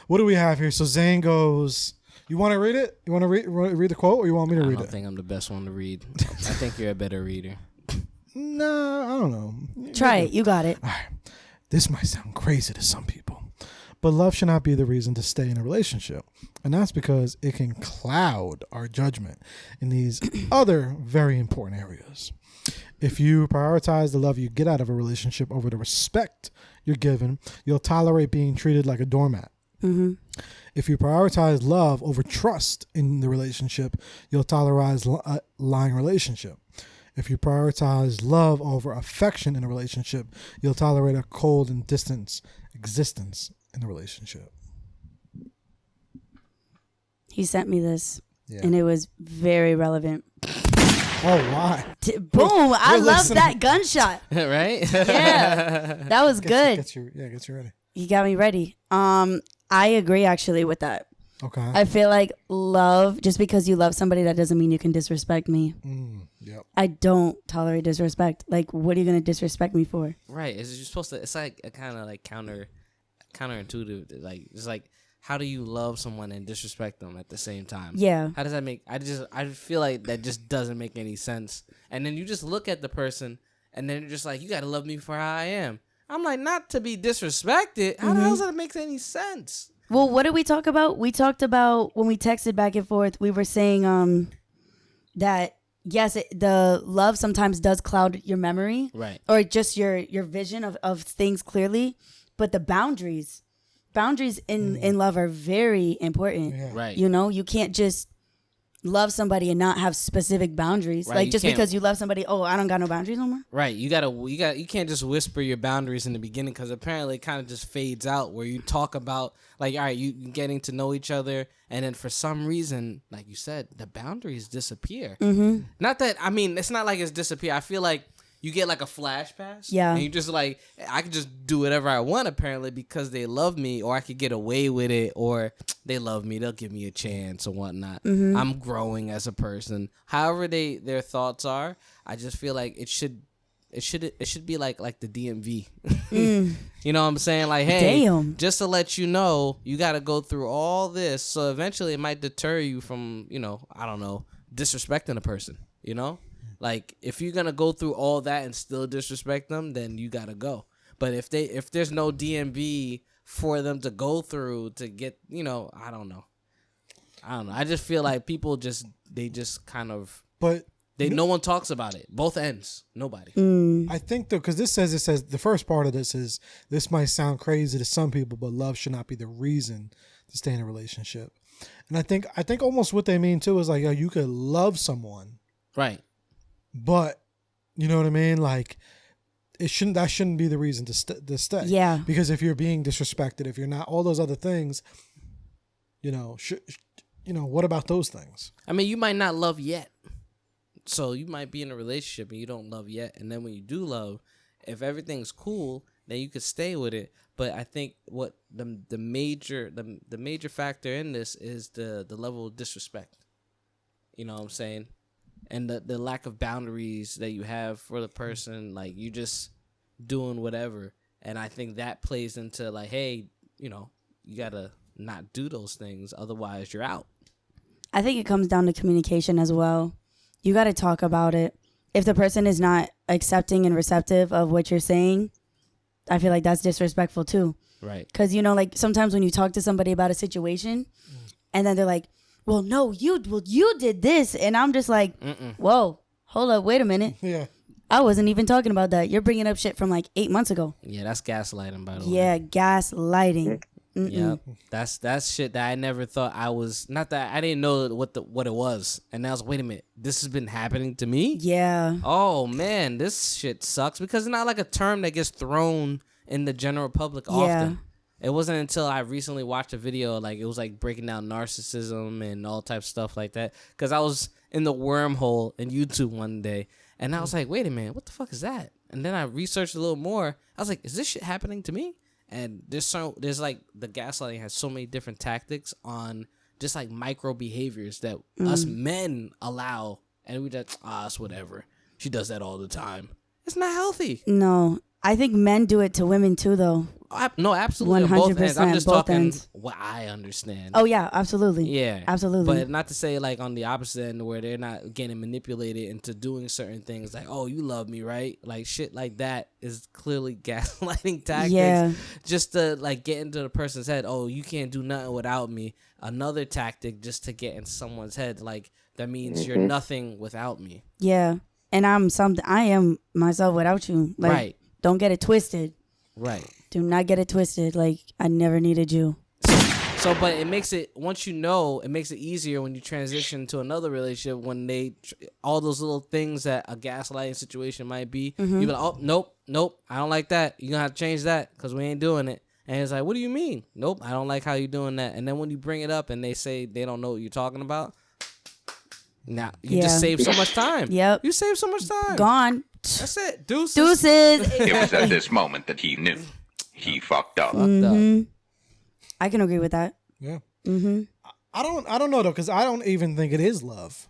What do we have here? So Zane goes, you want to read it? You want to read the quote, or you want me to read it? I don't think I'm the best one to read. I think you're a better reader. No, I don't know. Try it. You got it. All right. This might sound crazy to some people, but love should not be the reason to stay in a relationship. And that's because it can cloud our judgment in these other very important areas. If you prioritize the love you get out of a relationship over the respect you're given, you'll tolerate being treated like a doormat. Mm-hmm. If you prioritize love over trust in the relationship, you'll tolerate a lying relationship. If you prioritize love over affection in a relationship, you'll tolerate a cold and distant existence in the relationship. He sent me this, and it was very relevant. Oh, why? Boom! I love that gunshot. Right? Yeah, that was good. Gets you ready. You got me ready. I agree actually with that. Okay. I feel like love, just because you love somebody, that doesn't mean you can disrespect me. Yep. I don't tolerate disrespect. Like, what are you going to disrespect me for? Right. You're supposed to, it's like a kind of like counterintuitive. Like, it's like, how do you love someone and disrespect them at the same time? Yeah. How does that make, I feel like that just doesn't make any sense. And then you just look at the person and then you're just like, you got to love me for how I am. I'm like, not to be disrespected. How the hell does that make any sense? Well, what did we talk about? We talked about when we texted back and forth, we were saying that, yes, the love sometimes does cloud your memory. Right. Or just your vision of things clearly. But the boundaries in love are very important. Yeah. Right. You know, you can't just love somebody and not have specific boundaries. Right, like, just because you love somebody, I don't got no boundaries no more. Right. You can't just whisper your boundaries in the beginning, because apparently it kind of just fades out where you talk about, like, all right, you getting to know each other, and then for some reason, like you said, the boundaries disappear. Mm-hmm. Not that, I mean, it's not like it's disappear. I feel like you get like a flash pass. Yeah. And you just like, I could just do whatever I want apparently because they love me, or I could get away with it, or they love me, they'll give me a chance or whatnot. Mm-hmm. I'm growing as a person. However their thoughts are, I just feel like it should be like the DMV. You know what I'm saying? Like, hey, just to let you know, you got to go through all this. So eventually it might deter you from, I don't know, disrespecting a person, Like, if you're going to go through all that and still disrespect them, then you got to go. But if there's no DMV for them to go through to get, I don't know. I just feel like people they just kind of, But no one talks about it. Both ends. Nobody. I think though, because it says the first part of this is, this might sound crazy to some people, but love should not be the reason to stay in a relationship. And I think almost what they mean too is like, you could love someone, right? But you know what I mean? Like, that shouldn't be the reason to stay. Yeah. Because if you're being disrespected, if you're not, all those other things, what about those things? I mean, you might not love yet. So you might be in a relationship and you don't love yet. And then when you do love, if everything's cool, then you could stay with it. But I think what the major factor in this is the level of disrespect. You know what I'm saying? And the lack of boundaries that you have for the person, like you just doing whatever. And I think that plays into like, hey, you gotta not do those things, otherwise you're out. I think it comes down to communication as well. You got to talk about it. If the person is not accepting and receptive of what you're saying, I feel like that's disrespectful too. Right. Because, like sometimes when you talk to somebody about a situation and then they're like, well, no, you did this. And I'm just like, whoa, hold up, wait a minute. Yeah. I wasn't even talking about that. You're bringing up shit from like 8 months ago. Yeah, that's gaslighting, by the way. Yeah, gaslighting. Yeah, that's shit that I never thought I was. Not that I didn't know what it was, and I was, wait a minute, this has been happening to me. Yeah. Oh man, this shit sucks because it's not like a term that gets thrown in the general public often. It wasn't until I recently watched a video, like it was like breaking down narcissism and all types of stuff like that. Because I was in the wormhole in YouTube one day, and I was like, wait a minute, what the fuck is that? And then I researched a little more. I was like, is this shit happening to me? And there's like the gaslighting has so many different tactics on just like micro behaviors that us men allow, and we just it's whatever. She does that all the time. It's not healthy. No, I think men do it to women too, though. No, absolutely. 100%. On both ends. I'm just talking ends. what I understand. Oh yeah, absolutely. Yeah, absolutely. But not to say like on the opposite end where they're not getting manipulated into doing certain things like, oh, you love me, right? Like shit like that is clearly gaslighting tactics. Yeah. Just to like get into the person's head. Oh, you can't do nothing without me. Another tactic just to get into someone's head. Like that means you're nothing without me. Yeah, and I am myself without you. Like, right. Don't get it twisted. Right. Do not get it twisted. Like, I never needed you. So, but it makes it, once you know, it makes it easier when you transition to another relationship when all those little things that a gaslighting situation might be, you be like, oh, nope, I don't like that. You're going to have to change that because we ain't doing it. And it's like, what do you mean? Nope, I don't like how you're doing that. And then when you bring it up and they say they don't know what you're talking about, now you just save so much time. Yep. You save so much time. Gone. That's it. Deuces. It was at this moment that he knew he fucked up. I can agree with that. Yeah. I don't know though, because I don't even think it is love.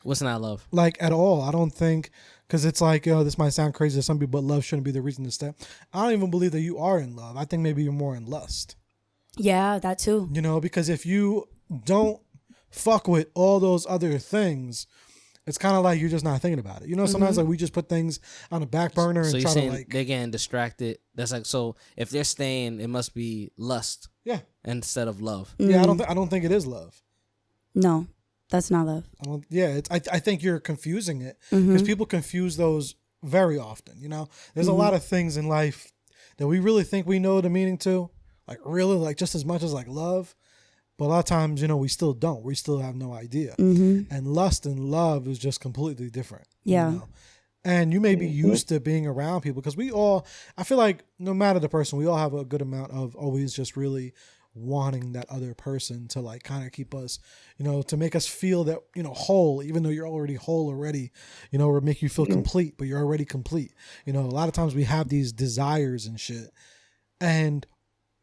What's not love? Like at all. I don't think, because it's like, this might sound crazy to some people, but love shouldn't be the reason to stay. I don't even believe that you are in love. I think maybe you're more in lust. Yeah, that too. Because if you don't fuck with all those other things, it's kind of like you're just not thinking about it. Sometimes like we just put things on the back burner and try to like. They're getting distracted. That's like, so if they're staying, it must be lust. Yeah. Instead of love. Yeah, I don't think it is love. No, that's not love. I think you're confusing it because people confuse those very often. There's a lot of things in life that we really think we know the meaning to, like really, like just as much as like love. But a lot of times, we still don't. We still have no idea. And lust and love is just completely different. Yeah. And you may be used to being around people because I feel like no matter the person, we all have a good amount of always just really wanting that other person to like kind of keep us, to make us feel that, whole, even though you're already whole already, or make you feel complete, but you're already complete. A lot of times we have these desires and shit. And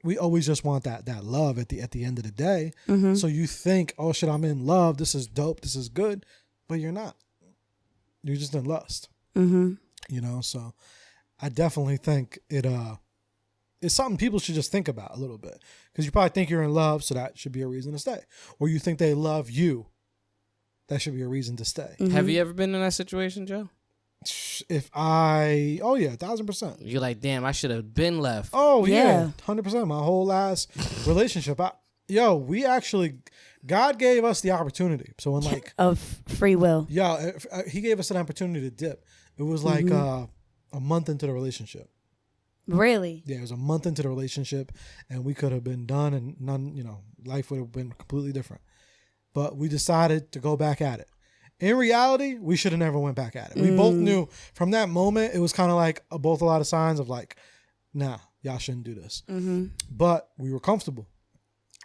we always just want that love at the end of the day. So you think, oh shit, I'm in love. This is dope. This is good. But you're not. You're just in lust. So I definitely think it's something people should just think about a little bit. Because you probably think you're in love, so that should be a reason to stay. Or you think they love you. That should be a reason to stay. Have you ever been in that situation, Joe? Oh yeah, 1,000%. You're like, damn, I should have been left. Oh yeah, 100%. My whole last relationship, God gave us the opportunity. So when like of free will, He gave us an opportunity to dip. It was like a month into the relationship. Really? Yeah, it was a month into the relationship, and we could have been done, and none. Life would have been completely different. But we decided to go back at it. In reality, we should have never went back at it. We both knew from that moment, it was kind of like both a lot of signs of like, nah, y'all shouldn't do this. But we were comfortable.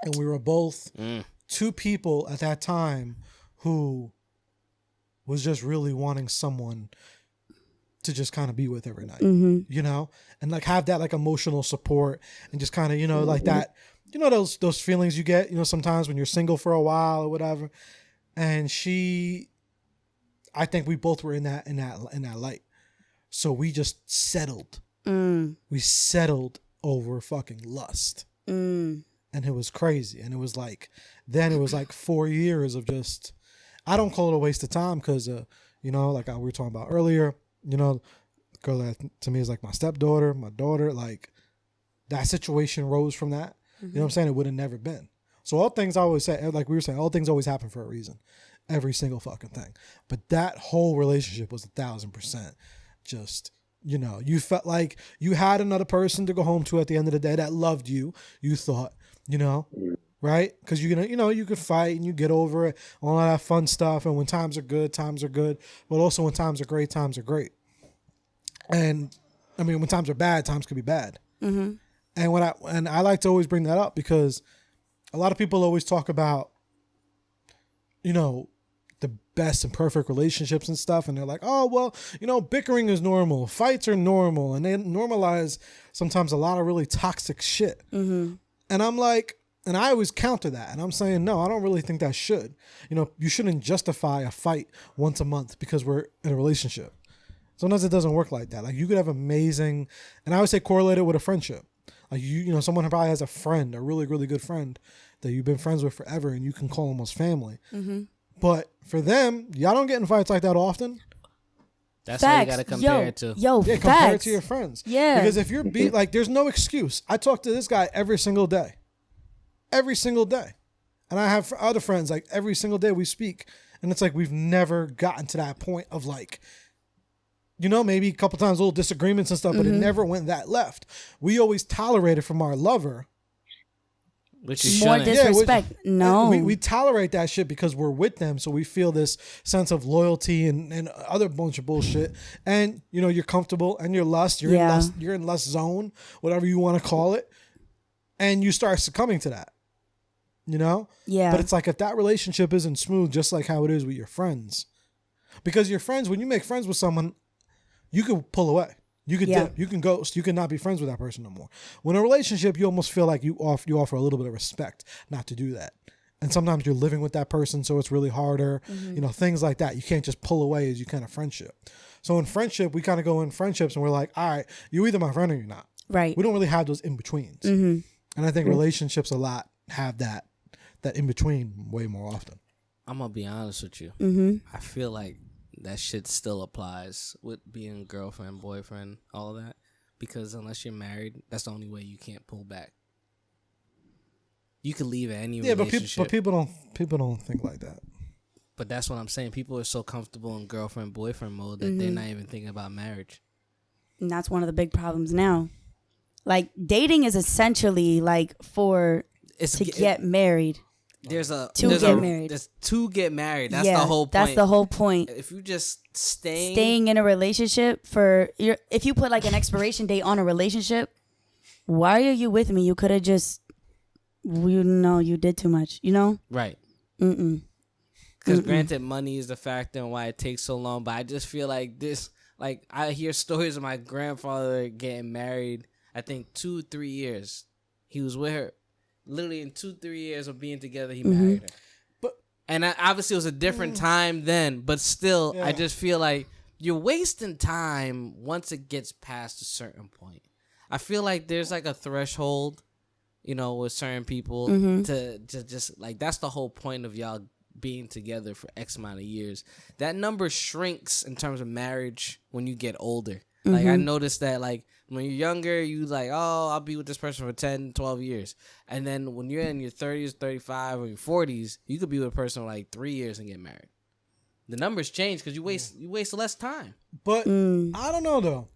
And we were both two people at that time who was just really wanting someone to just kind of be with every night, and like have that like emotional support and just kind of, like that, those feelings you get, sometimes when you're single for a while or whatever. And I think we both were in that light. So we just settled. We settled over fucking lust. And it was crazy. And it was like, then it was like 4 years of just, I don't call it a waste of time because, like we were talking about earlier, the girl that to me is like my stepdaughter, my daughter, like that situation rose from that. You know what I'm saying? It would have never been. So all things I always say, like we were saying, all things always happen for a reason. Every single fucking thing. But that whole relationship was 1,000% just, you felt like you had another person to go home to at the end of the day that loved you, you thought, right? Because you could fight and you get over it, all of that fun stuff. And when times are good. But also when times are great. And I mean, when times are bad, times could be bad. And I like to always bring that up because a lot of people always talk about, the best and perfect relationships and stuff. And they're like, oh, well, bickering is normal. Fights are normal. And they normalize sometimes a lot of really toxic shit. And I'm like, and I always counter that. And I'm saying, no, I don't really think that should. You shouldn't justify a fight once a month because we're in a relationship. Sometimes it doesn't work like that. Like you could have amazing, and I would say correlate it with a friendship. Like you know, someone probably has a friend, a really, really good friend that you've been friends with forever, and you can call almost family. Mm-hmm. But for them, y'all don't get in fights like that often. That's how you got to compare it to. Compare it to your friends. Yeah. Because if you're like, there's no excuse. I talk to this guy every single day. Every single day. And I have other friends, like every single day we speak. And it's like we've never gotten to that point of like, you know, maybe a couple times little disagreements and stuff, but it never went that left. We always tolerated from our lover. Which you more shouldn't. disrespect. No. We tolerate that shit because we're with them. So we feel this sense of loyalty and other bunch of bullshit. And, you know, you're comfortable and you're lust. You're in lust zone, whatever you want to call it. And you start succumbing to that. You know? Yeah. But it's like if that relationship isn't smooth, just like how it is with your friends. Because your friends, when you make friends with someone, you can pull away. You could dip, you can ghost, you can not be friends with that person no more. When in a relationship, you almost feel like you offer a little bit of respect not to do that. And sometimes you're living with that person, so it's really harder. You know, things like that. You can't just pull away as you kind of friendship. So in friendship, we kind of go in friendships and we're like, all right, you're either my friend or you're not. Right. We don't really have those in-betweens. And I think relationships a lot have that in-between way more often. I'm going to be honest with you. I feel like that shit still applies with being girlfriend, boyfriend, all of that. Because unless you're married, that's the only way you can't pull back. You can leave at any relationship. But people don't think like that. But that's what I'm saying. People are so comfortable in girlfriend, boyfriend mode that they're not even thinking about marriage. And that's one of the big problems now. Like, dating is essentially like get married. There's to get married. That's the whole point. That's the whole point. If you just staying in a relationship if you put like an expiration date on a relationship, why are you with me? You could have just, you did too much, you know? Right. Because granted, money is the factor and why it takes so long. But I just feel like this, like I hear stories of my grandfather getting married. I think 2-3 years. He was with her. Literally in 2-3 years of being together, he married her. And obviously it was a different time then, but still, I just feel like you're wasting time once it gets past a certain point. I feel like there's like a threshold, you know, with certain people to just like, that's the whole point of y'all being together for X amount of years. That number shrinks in terms of marriage when you get older. Like I noticed that like when you're younger, you like, oh, I'll be with this person for 10, 12 years. And then when you're in your 30s, 35, or your 40s, you could be with a person for like 3 years and get married. The numbers change because you waste less time. But I don't know though.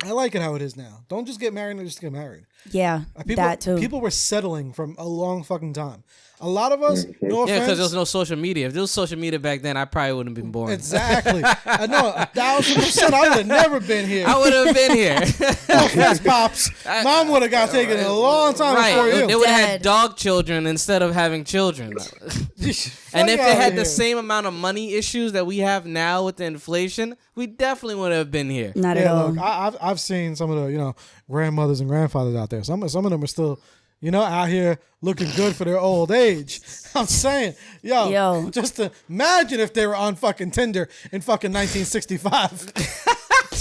I like it how it is now. Don't just get married and just get married. Yeah, that too. People were settling from a long fucking time. A lot of us, no offense. Yeah, because there was no social media. If there was social media back then, I probably wouldn't have been born. Exactly. I know, 1,000%. I would have never been here. I would have been here. Oh, yes, Pops. Mom would have got taken a long time before you. They would have had dog children instead of having children. And if they had the same amount of money issues that we have now with the inflation, we definitely would have been here. Not at all. Look, I've seen some of the grandmothers and grandfathers out there. Some of them are still out here looking good for their old age. I'm saying, yo, just imagine if they were on fucking Tinder in fucking 1965.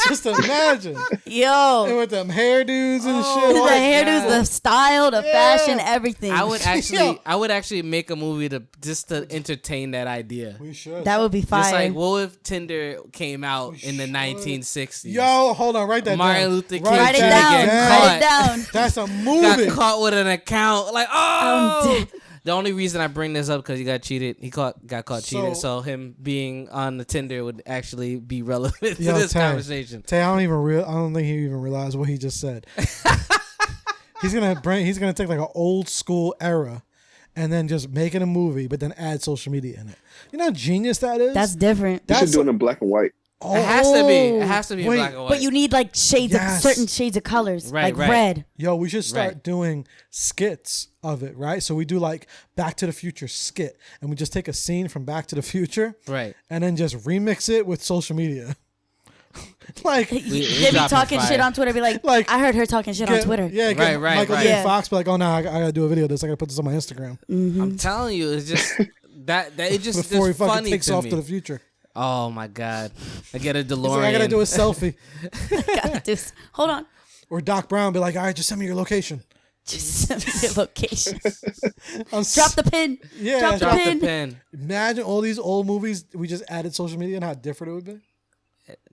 Just imagine. Yo. And with them hairdos and shit. The hairdos, the style, the fashion, everything. I would actually make a movie to entertain that idea. We should. That would be fire. Just like, what if Tinder came out in the 1960s? Yo, hold on, write that Martin down. Luther King Write it down. That's a movie. Got caught with an account. Like, oh. The only reason I bring this up because he got cheated. He got caught cheating. So him being on the Tinder would actually be relevant to this conversation. I don't think he even realized what he just said. He's gonna take like an old school era, and then just make it a movie, but then add social media in it. You know how genius that is? That's different. You should do it in black and white. Oh, it has to be in black and white. But you need like shades of certain shades of colors, like red. Yo, we should start doing skits of it, right? So we do like Back to the Future skit, and we just take a scene from Back to the Future, right, and then just remix it with social media. Like they be talking shit on Twitter. Be like, I heard her talking shit on Twitter. Yeah, Michael J. Fox be like, oh no, I gotta do a video of this. I gotta put this on my Instagram. I'm telling you, it's just that it just before he fucking funny takes to off me. to the future. Oh my God! I get a DeLorean. Like, I gotta do a selfie. Hold on. Or Doc Brown be like, all right, just send me your location. Just send me your location. Drop the pin. Yeah, Drop the pin. Imagine all these old movies. We just added social media and how different it would be.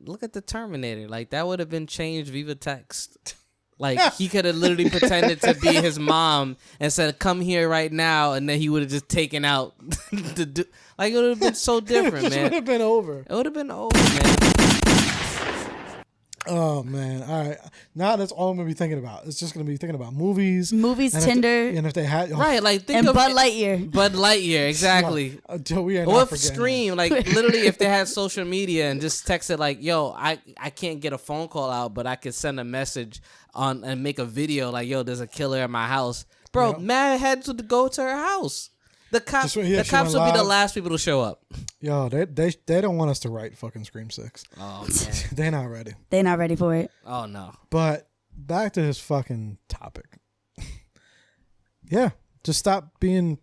Look at the Terminator. Like that would have been changed via text. Like he could have literally pretended to be his mom and said, "Come here right now," and then he would have just taken out the. Like it would have been so different, man. It would have been over. It would have been over, man. Oh man! All right, now that's all I'm gonna be thinking about. It's just gonna be thinking about movies, Tinder, and if they had right, like think and of Bud Lightyear. Bud Lightyear, exactly. Or if Scream, like literally, if they had social media and just texted like, "Yo, I can't get a phone call out, but I could send a message on and make a video like, yo, there's a killer at my house, bro." Yep. Mad heads would go to her house. The cops would be the last people to show up. Yo, they don't want us to write fucking Scream 6. Oh man, they're not ready. They're not ready for it. Oh no. But back to this fucking topic. Yeah, just stop prioritize.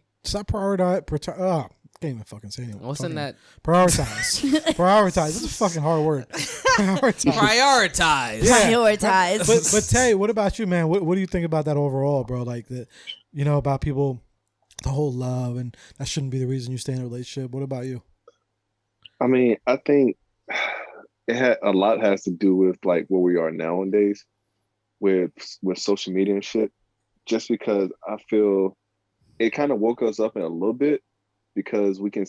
Can't even fucking say anymore. What's in that? Prioritize. Prioritize. This is a fucking hard word. Prioritize. Yeah. Prioritize. But Tay, what about you, man? What do you think about that overall, bro? Like about people, the whole love, and that shouldn't be the reason you stay in a relationship. What about you? I mean, I think a lot has to do with like where we are nowadays with social media and shit. Just because I feel it kind of woke us up in a little bit because we can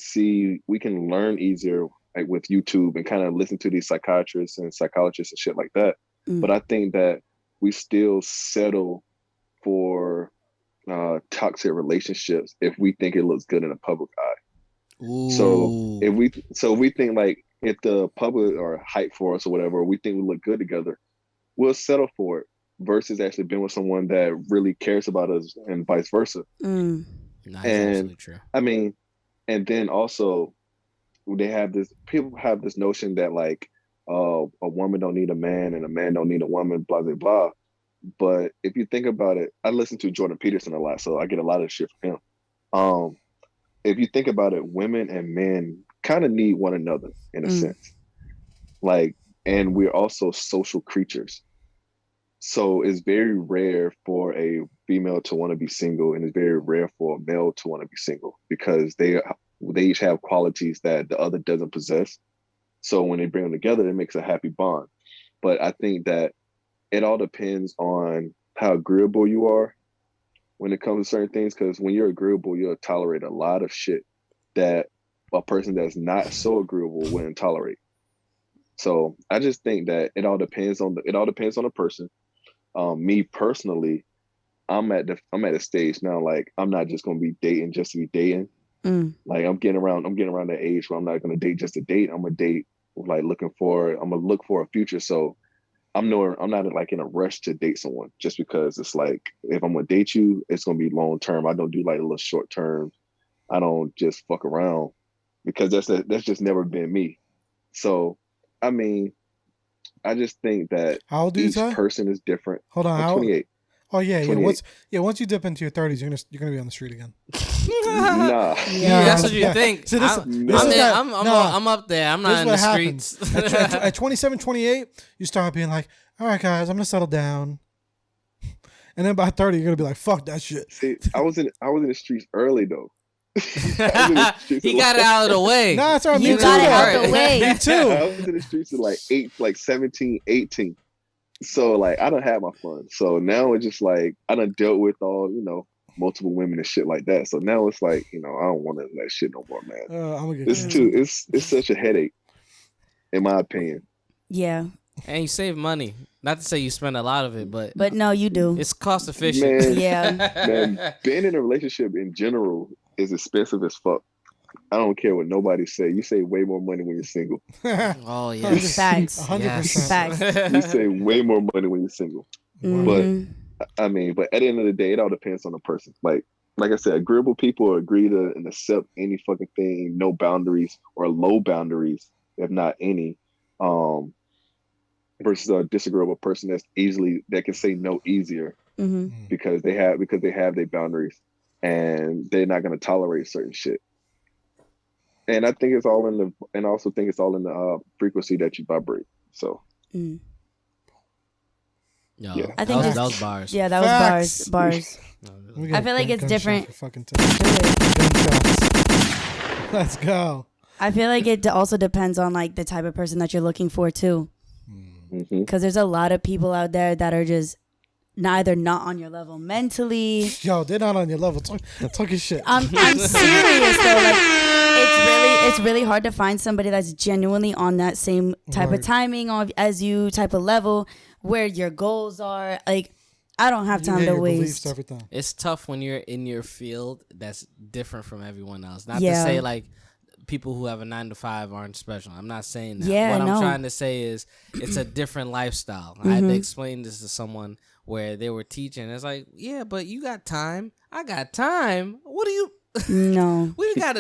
learn easier like with YouTube and kind of listen to these psychiatrists and psychologists and shit like that. But I think that we still settle for toxic relationships if we think it looks good in the public eye. Ooh. So if we think like if the public are hype for us or whatever, we think we look good together, we'll settle for it versus actually being with someone that really cares about us and vice versa. That's absolutely true. I mean, and then also people have this notion that like a woman don't need a man and a man don't need a woman, blah blah blah. But if you think about it, I listen to Jordan Peterson a lot, so I get a lot of shit from him. If you think about it, women and men kind of need one another in a sense. Like, and we're also social creatures. So it's very rare for a female to want to be single, and it's very rare for a male to want to be single because they each have qualities that the other doesn't possess. So when they bring them together, it makes a happy bond. But I think that it all depends on how agreeable you are when it comes to certain things, because when you're agreeable, you'll tolerate a lot of shit that a person that's not so agreeable wouldn't tolerate. So I just think that it all depends on the person. Me personally, I'm at a stage now, like I'm not just gonna be dating just to be dating. Like I'm getting around that age where I'm not gonna date just to date. I'm gonna look for a future. So I'm not like in a rush to date someone just because it's like, if I'm gonna date you, it's gonna be long term. I don't do like a little short term. I don't just fuck around because that's just never been me. So, I mean, I just think that how old each person is different. Hold on, I'm 28. Oh yeah. Once you dip into your 30s, you're gonna be on the street again. Nah. Yeah, that's what you think. So I'm up there. I'm not in the streets. At 27, 28, you start being like, all right, guys, I'm gonna settle down. And then by 30, you're gonna be like, fuck that shit. See, I was in the streets early though. He got it out of the way. Nah, it's all right. You got it out of the way. Me too. I was in the streets at 17, 18. So like I done had my fun. So now it's just like I done dealt with all, multiple women and shit like that. So now it's like, I don't want that shit no more, man. I'm gonna get it's such a headache, in my opinion. Yeah. And you save money. Not to say you spend a lot of it, but no, you do. It's cost efficient. Man, yeah. Man, being in a relationship in general is expensive as fuck. I don't care what nobody say. You save way more money when you're single. Oh yeah. Facts. 100%. Facts. You save way more money when you're single. Mm-hmm. But at the end of the day, it all depends on the person. Like I said, agreeable people agree to and accept any fucking thing, no boundaries or low boundaries, if not any. Versus a disagreeable person that can say no easier because they have their boundaries and they're not going to tolerate certain shit. And I think it's all in the, and I also think it's all in the frequency that you vibrate. So Mm. Yo, Yeah. I think that was bars. Yeah, that was Facts. bars. We I get feel like it's gunshot different. for fucking Do it. gunshots. Let's go. I feel like it also depends on like the type of person that you're looking for too. Because there's a lot of people out there that are just neither not on your level mentally. Yo, they're not on your level. Talking shit. I'm serious though. Like it's really hard to find somebody that's genuinely on that same type of timing as you, type of level where your goals are. Like I don't have time to waste. Beliefs, everything. It's tough when you're in your field that's different from everyone else. Not Yeah. to say like people who have a 9 to 5 aren't special. I'm not saying that. Yeah, what I'm no. trying to say is it's a different lifestyle. I had to explain this to someone where they were teaching. It's like, yeah, but you got time. I got time. What do you? No. we got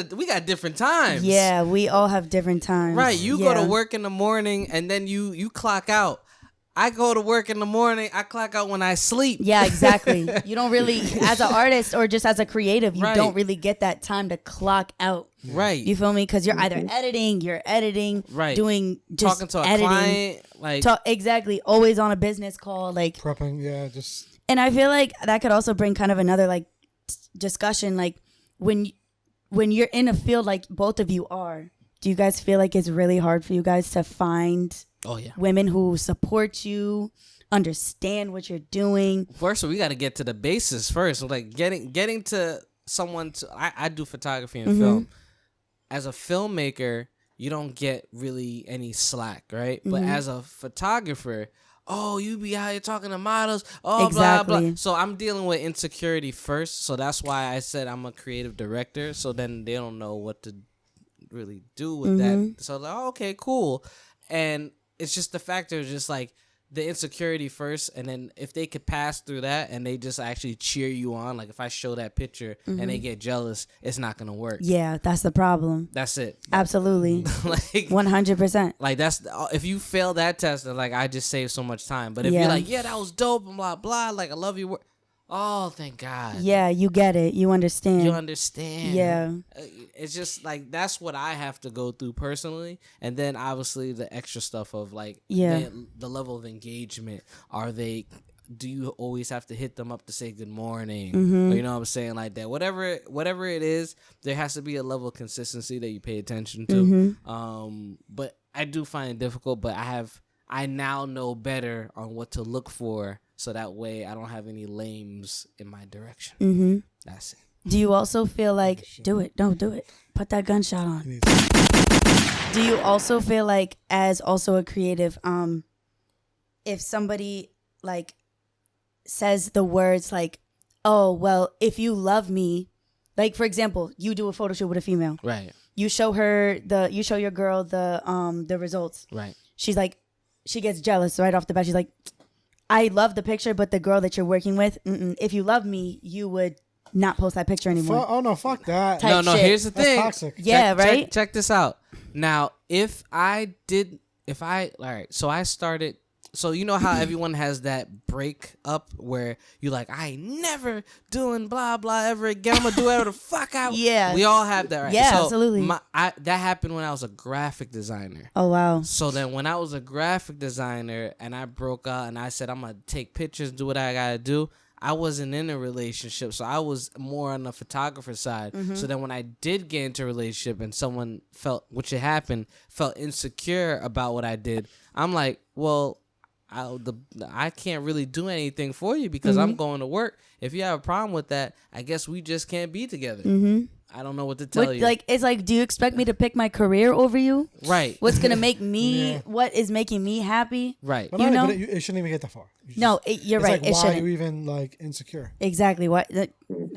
different times. Yeah, we all have different times. Right. You go to work in the morning and then you clock out. I go to work in the morning. I clock out when I sleep. Yeah, exactly. You don't really, as an artist or just as a creative, you Right. don't really get that time to clock out. Right. You feel me? Because you're either editing, Right. doing just Talking to a editing. client. Like Exactly. Always on a business call. Like, Prepping, yeah, just and I feel like that could also bring kind of another like discussion. Like when you're in a field like both of you are, do you guys feel like it's really hard for you guys to find oh yeah. women who support you, understand what you're doing? First, we got to get to the basis first. So, like getting to someone. I do photography and film. As a filmmaker, you don't get really any slack, right? But as a photographer, oh, you be out here talking to models, oh, Exactly. blah, blah. So I'm dealing with insecurity first. So that's why I said I'm a creative director. So then they don't know what to really do with that. So like, oh, okay, cool. And it's just the factor of just like the insecurity first, and then if they could pass through that and they just actually cheer you on, like if I show that picture and they get jealous, it's not gonna work. Yeah, that's the problem. That's it. Absolutely. Like 100%. like that's if you fail that test, then like I just saved so much time. But if Yeah. you're like, yeah, that was dope and blah blah, like I love your work. Oh, thank God. Yeah, you get it. You understand. You understand. Yeah. It's just like that's what I have to go through personally, and then obviously the extra stuff of like the level of engagement. Do you always have to hit them up to say good morning? Or, you know what I'm saying, like that. Whatever it is, there has to be a level of consistency that you pay attention to. But I do find it difficult. But I now know better on what to look for, so that way I don't have any lames in my direction. That's it. Do you also feel like, do it, don't do it, put that gunshot on? Do you also feel like, as also a creative, if somebody like says the words like, oh, well, if you love me, like for example, you do a photo shoot with a female, Right. you show your girl the results, Right. she's like, she gets jealous right off the bat. She's like, I love the picture, but the girl that you're working with, if you love me, you would not post that picture anymore. oh no, fuck that. Type No, shit. here's the That's thing. toxic. Yeah, right? Check this out. Now, all right, so I started, so you know how everyone has that break up where you like, I ain't never doing blah, blah ever again. I'm going to do whatever the fuck I Yeah. We all have that, right? Yeah, so absolutely. That happened when I was a graphic designer. Oh, wow. So then when I was a graphic designer and I broke out and I said, I'm going to take pictures, do what I got to do, I wasn't in a relationship, so I was more on the photographer side. So then when I did get into a relationship and someone felt insecure about what I did, I'm like, well, I can't really do anything for you because I'm going to work. If you have a problem with that, I guess we just can't be together. I don't know what to tell you. Like, it's like, do you expect me to pick my career over you? Right. What's gonna make me? What is making me happy? Right. But You know? it shouldn't even get that far. You're it's right. Like, It why shouldn't. are you even like insecure? Exactly. What?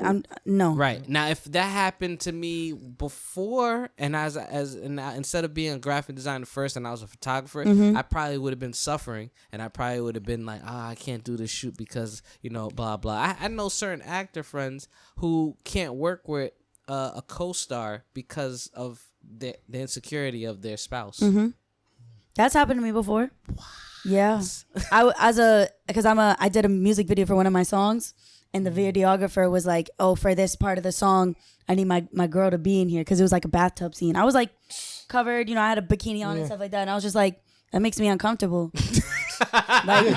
I'm no. Right. Now, if that happened to me before, and instead of being a graphic designer first and I was a photographer, I probably would have been suffering, and I probably would have been like, I can't do this shoot because, blah, blah. I know certain actor friends who can't work with a co-star because of the insecurity of their spouse. That's happened to me before. Yeah. I did a music video for one of my songs, and the videographer was like, "Oh, for this part of the song, I need my girl to be in here," because it was like a bathtub scene. I was like covered, you know, I had a bikini on and stuff like that, and I was just like, that makes me uncomfortable. Like,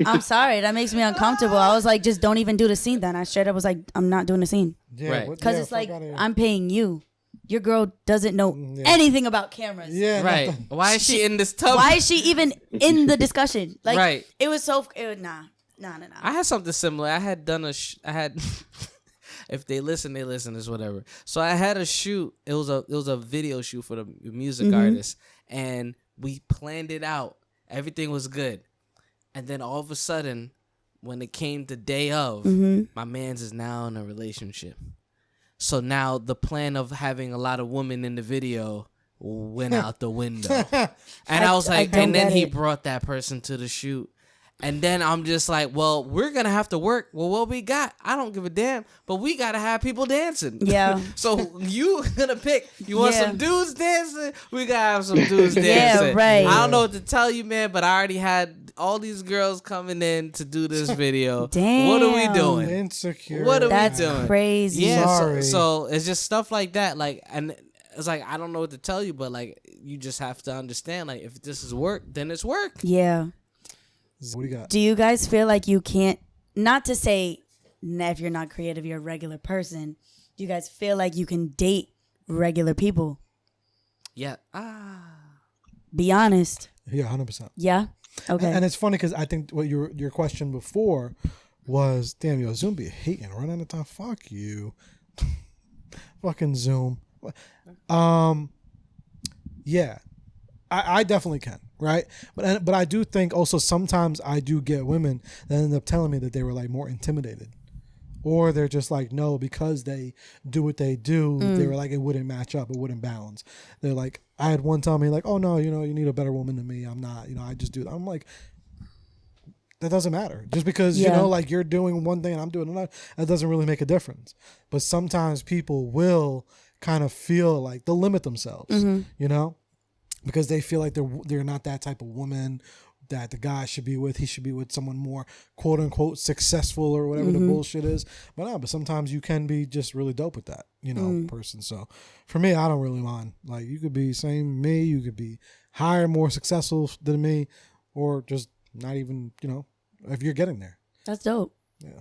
I'm sorry, that makes me uncomfortable. I was like, just don't even do the scene then. I straight up was like, I'm not doing the scene. Right. Because it's like, I'm paying you. Your girl doesn't know anything about cameras. Yeah. Right. Why is she in this tub? Why is she even in the discussion? Like, Right. It was so, nah. I had something similar. I had done I had, if they listen, it's whatever. So I had a shoot. It was a video shoot for the music artist, and we planned it out. Everything was good. And then all of a sudden, when it came the day of, my man's is now in a relationship. So now the plan of having a lot of women in the video went out the window. And I was like, and then he brought that person to the shoot. And then I'm just like, well, we're going to have to work. Well, what we got, I don't give a damn, but we got to have people dancing. Yeah. So you going to pick, you want some dudes dancing? We got to have some dudes dancing. Yeah, right. I don't know what to tell you, man, but I already had all these girls coming in to do this video. Damn. What are we doing? Insecure. What are That's we doing? crazy. Yeah, so it's just stuff like that. Like, and it's like, I don't know what to tell you, but like, you just have to understand, like, if this is work, then it's work. Yeah. What do you got? Do you guys feel like you can't, not to say if you're not creative, you're a regular person, do you guys feel like you can date regular people? Yeah. Be honest. Yeah, 100%. Yeah? Okay. And it's funny because I think what your question before was, damn, yo, Zoom be hating, running out of time. Fuck you. Fucking Zoom. Yeah, I definitely can, right? But I do think also sometimes I do get women that end up telling me that they were like more intimidated. Or they're just like, no, because they do what they do, they were like, it wouldn't match up, it wouldn't balance. They're like, I had one tell me like, oh no, you know, you need a better woman than me. I'm not, you know, I just do that. I'm like, that doesn't matter. Just because, you know, like you're doing one thing and I'm doing another, that doesn't really make a difference. But sometimes people will kind of feel like they'll limit themselves, you know, because they feel like they're not that type of woman that the guy should be with. He should be with someone more quote unquote successful or whatever the bullshit is. But sometimes you can be just really dope with that, you know, person. So for me, I don't really mind. Like you could be same me, you could be higher, more successful than me, or just not even, you know, if you're getting there. That's dope. Yeah.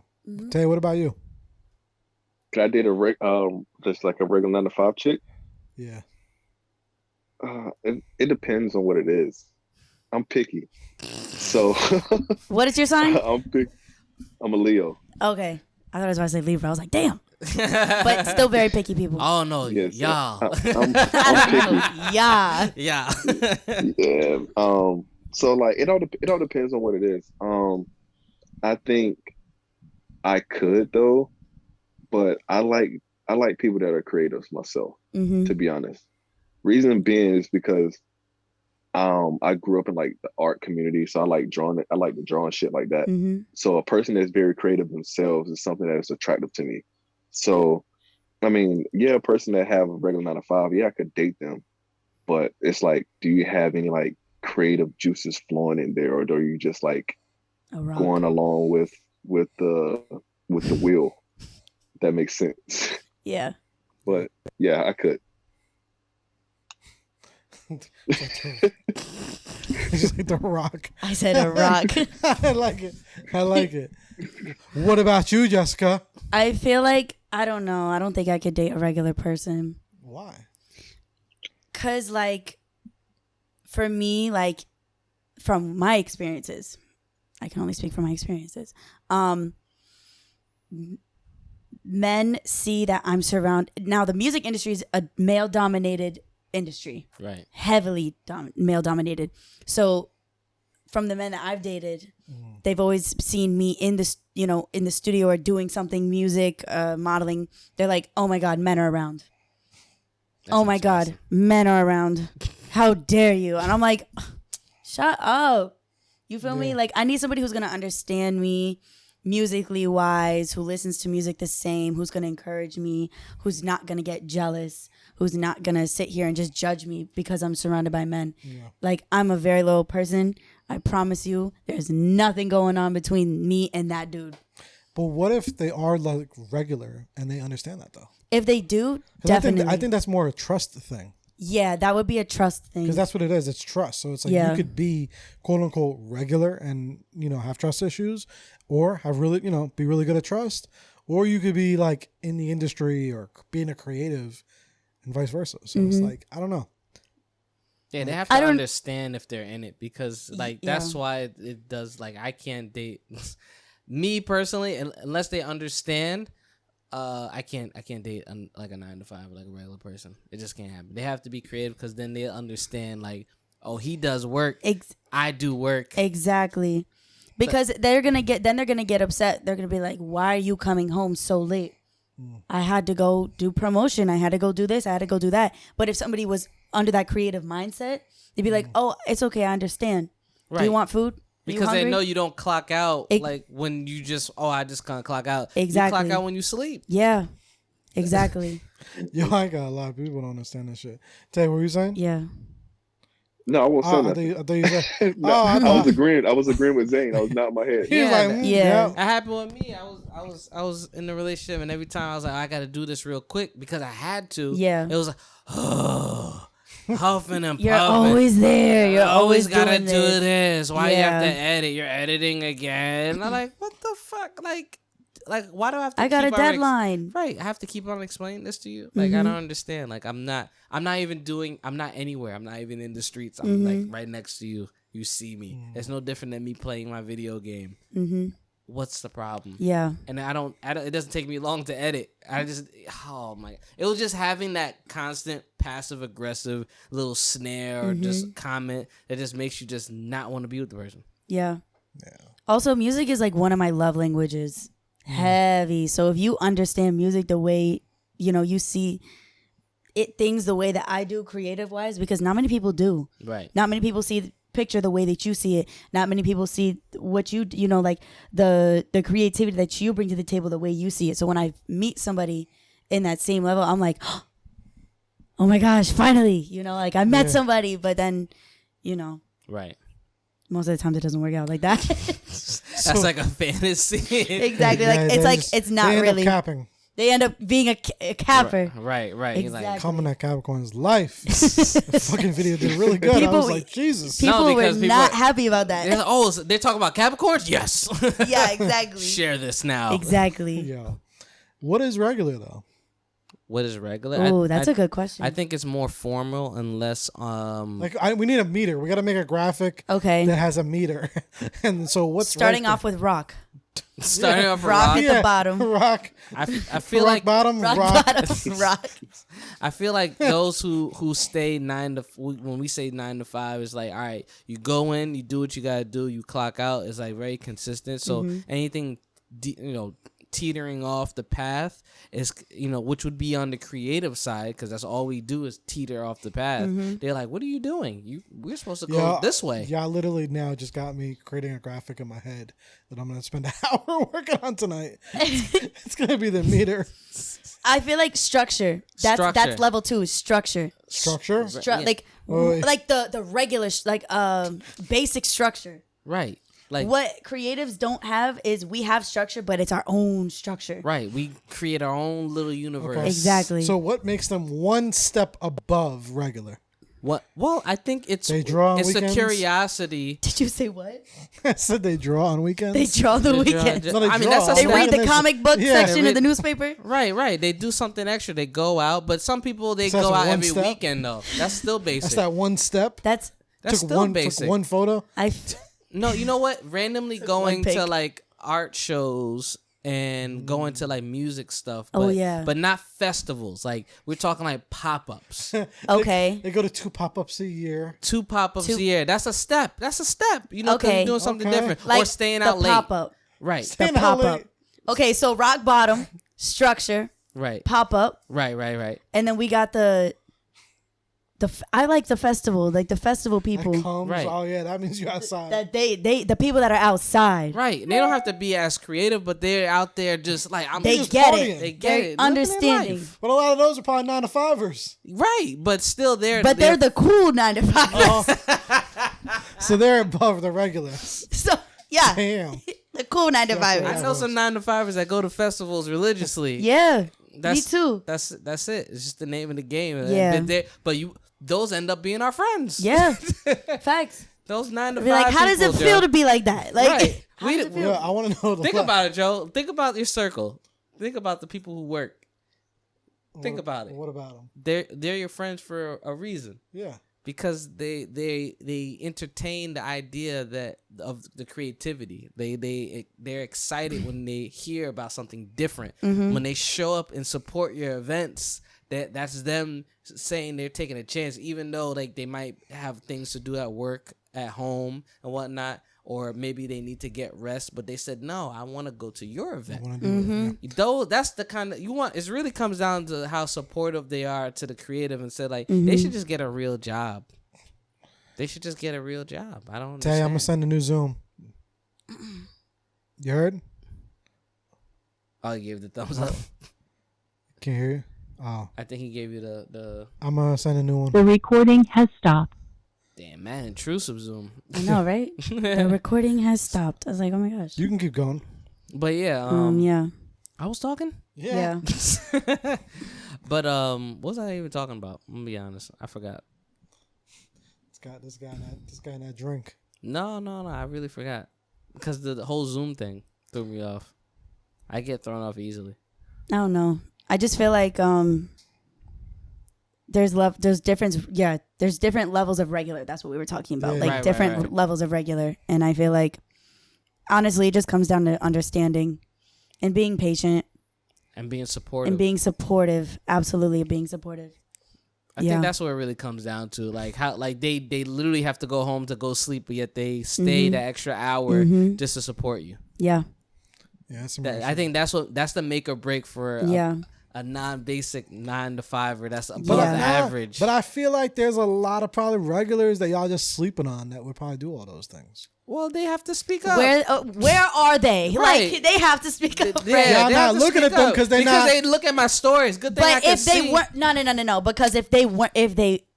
Tay, what about you? Can I date just like a regular 9-to-5 chick? Yeah. It depends on what it is. I'm picky. So What is your sign? I'm a Leo. Okay. I thought I was about to say Libra. I was like, damn. But still very picky people. Oh no, Yes, y'all. I'm picky. Yeah. Yeah. Yeah. So like it all depends on what it is. I think I could though, but I like people that are creatives myself, to be honest. Reason being is because I grew up in like the art community, so I like drawing. I like to draw and shit like that. So a person that's very creative themselves is something that is attractive to me. So, I mean, yeah, a person that have a regular 9-to-5, yeah, I could date them, but it's like, do you have any like creative juices flowing in there, or are you just like going along with the wheel? If that makes sense. Yeah. But yeah, I could. It's just like The Rock. I said a rock. I like it. What about you, Jessica? I feel like, I don't know. I don't think I could date a regular person. Why? Because, like, for me, like, from my experiences, I can only speak from my experiences. Men see that I'm surrounded. Now, the music industry is a male-dominated industry, Right? Heavily male dominated. So from the men that I've dated, they've always seen me in the in the studio or doing something, music, modeling. They're like, oh my god, men are around. Oh my god, men are around. How dare you? And I'm like, shut up. You feel me? Like, I need somebody who's gonna understand me musically wise, who listens to music the same, who's gonna encourage me, who's not gonna get jealous, who's not gonna sit here and just judge me because I'm surrounded by men. Like, I'm a very loyal person. I promise you, there's nothing going on between me and that dude. But what if they are like regular and they understand that though? If they do, 'Cause definitely. I think that's more a trust thing. Yeah, that would be a trust thing. Because that's what it is. It's trust. So it's like you could be quote unquote regular and, have trust issues, or have really, be really good at trust, or you could be like in the industry or being a creative and vice versa. So it's like, I don't know. Yeah, they have to understand if they're in it, because like that's why it does. Like I can't date me personally unless they understand. I can't date like a 9 to 5 like a regular person. It just can't happen. They have to be creative, because then they understand like, oh, he does work, I do work. Exactly, because they're gonna get upset. They're gonna be like, why are you coming home so late? I had to go do promotion. I had to go do this. I had to go do that. But if somebody was under that creative mindset, they'd be like, oh, it's okay. I understand. Right. Do you want food? Because they know you don't clock out like when you just, I just can't clock out. Exactly. You clock out when you sleep. Yeah, exactly. Yo, I got a lot of people don't understand that shit. Tay, what were you saying? Yeah. No, I won't say that. I thought you said. No, I was agreeing with Zane. I was not in my head. Yeah. That happened with me. I was in a relationship, and every time I was like, I got to do this real quick because I had to. Yeah. It was like, huffing and puffing. You're always there. You're always gotta doing do this. Why you have to Yeah. edit? You're editing again. I'm like, what the fuck? Like, why do I have to? I got a keep on deadline. Right. I have to keep on explaining this to you. Like, I don't understand. Like, I'm not anywhere. I'm not even in the streets. I'm like right next to you. You see me. It's no different than me playing my video game. What's the problem? Yeah. And I don't, it doesn't take me long to edit. Oh my, it was just having that constant passive aggressive little snare or just comment that just makes you just not want to be with the person. Yeah. Also, music is like one of my love languages. Heavy. So if you understand music the way, you see it, things the way that I do creative wise, because not many people do. Right. Not many people see the picture the way that you see it. Not many people see what you like the creativity that you bring to the table the way you see it. So when I meet somebody in that same level, I'm like, oh my gosh, finally, like I met somebody, but then, Right. most of the time it doesn't work out like that. That's like a fantasy. Exactly. It's not really. Capping. They end up being a capper. Right. Exactly. Like, Coming at Capricorn's life. The fucking video did really good. I was like, Jesus. People were not happy about that. They're talking about Capricorns? Yes. Yeah, exactly. Share this now. Exactly. Yeah. What is regular though? What is regular? Oh, that's a good question. I think it's more formal and less we need a meter. We got to make a graphic that has a meter. And so what's starting off with rock? Starting off rock at the bottom. Rock. I feel rock like bottom. Rock bottom. Rock. I feel like those who stay when we say 9 to 5, it's like, all right, you go in, you do what you gotta do, you clock out. It's like very consistent. So anything, teetering off the path is, which would be on the creative side, because that's all we do is teeter off the path. They're like, what are you doing? We're supposed to go this way. Yeah, literally now just got me creating a graphic in my head that I'm going to spend an hour working on tonight. It's going to be the meter. I feel like structure. That's level 2 is structure. Structure? Like the regular, basic structure. Right. Like what creatives don't have is we have structure, but it's our own structure. Right. We create our own little universe. Okay. Exactly. So what makes them one step above regular? What? Well, I think it's they draw on it's weekends? a curiosity. Did you say what? I said they draw on weekends. They draw the weekends. No, they read the comic book section of the newspaper. Right. They do something extra. They go out, but some people they go out every weekend though. That's still basic. That's that one step. That's still basic. Took one photo. No, you know what? Randomly going to like art shows and going to like music stuff. But, but not festivals. Like we're talking like pop-ups. Okay. They go to 2 pop-ups a year. 2 pop-ups a year. That's a step. Okay. You're doing something different. Like or staying out late. Pop-up. Right. The pop-up. Okay, so rock bottom, structure. Right. Pop-up. Right. And then we got I like the festival, like the festival people. Right. Oh yeah, that means you're outside. That the people that are outside. Right. They don't have to be as creative, but they're out there just like they just get partying. it. They get it. Understanding. But a lot of those are probably 9 to 5ers. Right, but still they're the cool 9 to 5ers. So they're above the regulars. So yeah. Damn. The cool 9 to 5ers. I know some 9 to 5ers that go to festivals religiously. Yeah, me too. That's it. It's just the name of the game. Yeah. But those end up being our friends. Yeah, facts. Those 9 to 5. Like, how does it feel to be like that? Like, right. I want to know. Think about it, Joe. Think about your circle. Think about the people who work. Think about it. What about them? They're your friends for a reason. Yeah. Because they entertain the idea of the creativity. They're excited when they hear about something different. Mm-hmm. When they show up and support your events, that's them saying they're taking a chance, even though like they might have things to do at work, at home, and whatnot. Or maybe they need to get rest, but they said, no, I want to go to your event. Though that's the kind of you want. It really comes down to how supportive they are to the creative, and said like they should just get a real job. They should just get a real job. I don't understand. Tay, I'm gonna send a new Zoom. You heard? Oh, he gave the thumbs up. Can you hear you? Oh, I think he gave you the. I'm gonna send a new one. The recording has stopped. Damn, man, intrusive Zoom. I know, right? The recording has stopped. I was like, oh my gosh. You can keep going. But yeah, Yeah. I was talking. Yeah. But what was I even talking about? I'm gonna be honest, I forgot. This guy in that drink. No, I really forgot because the whole Zoom thing threw me off. I get thrown off easily. I don't know. I just feel like there's different levels of regular. That's what we were talking about. Yeah. Like Right, different right. levels of regular. And I feel like honestly it just comes down to understanding and being patient And being supportive. and being supportive. Absolutely being supportive. I think that's what it really comes down to. Like how like they literally have to go home to go sleep, but yet they stay the extra hour just to support you. Yeah. Yeah, that's I think that's the make or break for a non-basic 9 to 5 that's above the average. But I feel like there's a lot of probably regulars that y'all just sleeping on that would probably do all those things. Well, they have to speak up. Where are they? Right. Like they have to speak up. Yeah, right? I'm they not have to looking speak at them up because they look at my stories. Good thing I But can if they see. weren't, no. Because if they weren't,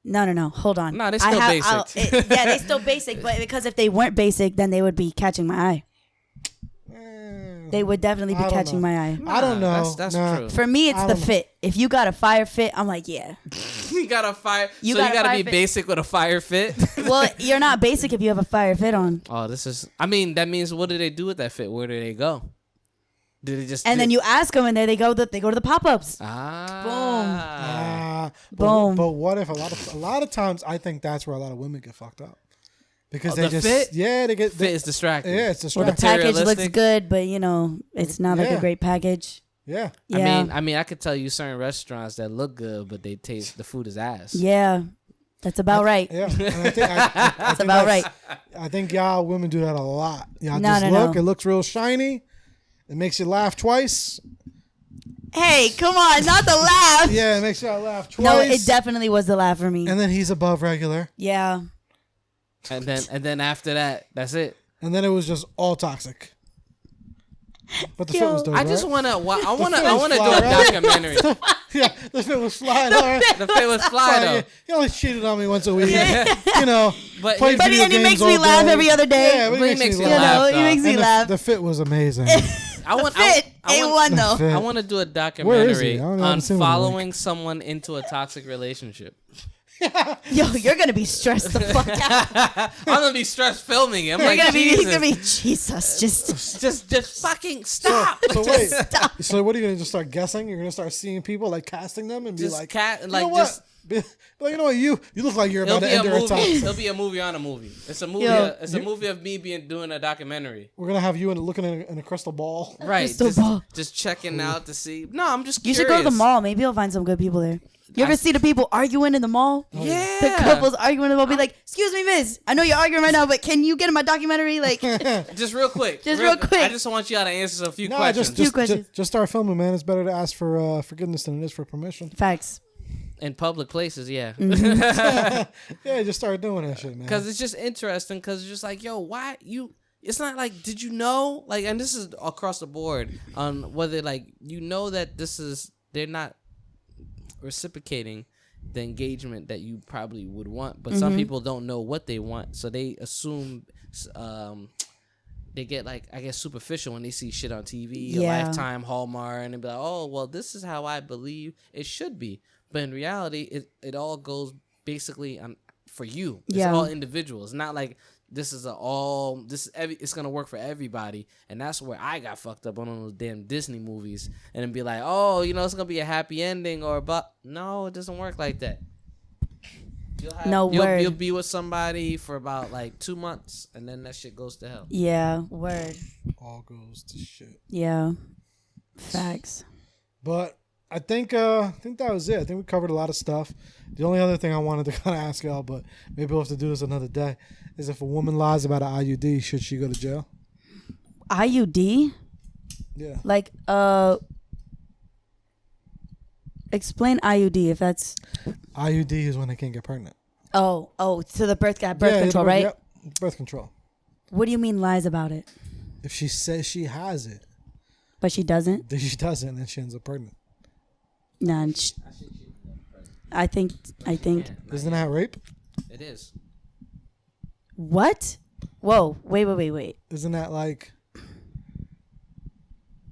no. Hold on. No, they still basic. Yeah, they still basic. But because if they weren't basic, then they would be catching my eye. They would definitely be catching my eye. I don't know. That's Nah. true. For me, it's the fit. If you got a fire fit, I'm like, yeah. You got a fire. You so got you a got to fire be fit. basic with a fire fit. Well, you're not basic if you have a fire fit on. Oh, this is. I mean, that means what do they do with that fit? Where do they go? Do they just? And then you ask them, and there they go. They go to the pop-ups. Boom. Boom. But what if a lot of times I think that's where a lot of women get fucked up because they the just fit? they get Fit is distracting. Yeah, it's Well, the distracting. package looks Materialistic. good, but it's not like a Yeah. great package. Yeah. Yeah. I mean, I could tell you certain restaurants that look good, but they taste the food is ass. Yeah. That's about right. Yeah, and I think, that's about right. I think y'all women do that a lot. Y'all No, just no, look. no. It looks real shiny. It makes you laugh twice. Hey, come on, not the laugh. Yeah, it makes y'all laugh twice. No, it definitely was the laugh for me. And then he's above regular. Yeah. And then after that, that's it. And then it was just all toxic. But the fit was dope. I just right? wanna do fly, a right? documentary. Yeah, the fit was flying. All right. The fit was fly Yeah, though. he only cheated on me once a week. You know, But played But video and he games makes all me laugh day. every other day. Yeah, but But he makes me You laugh. know, he makes me And laugh. the fit was amazing. I want Fit, I A1 want, though. fit. I want to do a Where is documentary he? I don't know, I on haven't seen him in a following someone into a toxic relationship. Yo, you're gonna be stressed the fuck out. I'm gonna be stressed filming it. I'm You're like, gonna be, he's Jesus, gonna be Jesus. just fucking stop. So wait. So what are you gonna just start guessing? You're gonna start seeing people like casting them and be Just like, cat you like know just. what? Be like, you know what? You look like you're It'll about be to a enter a movie. toxic. It'll be a movie on a movie. It's a movie. Yo, It's a movie of me doing a documentary. We're gonna have you looking in a crystal ball. Right. Crystal ball. Just checking out to see. No, I'm just. You Curious. should go to the mall. Maybe you'll find some good people there. You ever see the people arguing in the mall? Yeah. The couples arguing in the mall. Be like, excuse me, miss. I know you're arguing right now, but can you get in my documentary? Like, Just real quick. Just real quick. I just want you to answer a few No, questions. just questions. just start filming, man. It's better to ask for forgiveness than it is for permission. facts. In public places, yeah. Yeah, just start doing that shit, man. Because it's just interesting. Because it's just like, yo, why you? It's not like, did you know? Like, and this is across the board on whether like you know that this is they're not reciprocating the engagement that you probably would want, but some people don't know what they want, so they assume they get like, I guess, superficial when they see shit on TV, Yeah. Lifetime, Hallmark, and they be like, oh, well, this is how I believe it should be. But in reality, it all goes basically on for you. It's Yeah. all individual. It's not like it's gonna work for everybody. And that's where I got fucked up on those damn Disney movies and then be like, oh, it's gonna be a happy ending but no, it doesn't work like that. You'll be with somebody for about like 2 months and then that shit goes to hell. Yeah, word. All goes to shit. Yeah. Facts. But I think that was it. I think we covered a lot of stuff. The only other thing I wanted to kind of ask y'all, but maybe we'll have to do this another day, is if a woman lies about an IUD, should she go to jail? IUD? Yeah. Like, explain IUD if that's... IUD is when they can't get pregnant. Oh, so the birth control, right? Yep, birth control. What do you mean lies about it? If she says she has it, but she doesn't? then she doesn't, and then she ends up pregnant. Nah, I think. Isn't that rape? It is. What? Whoa! Wait. Isn't that like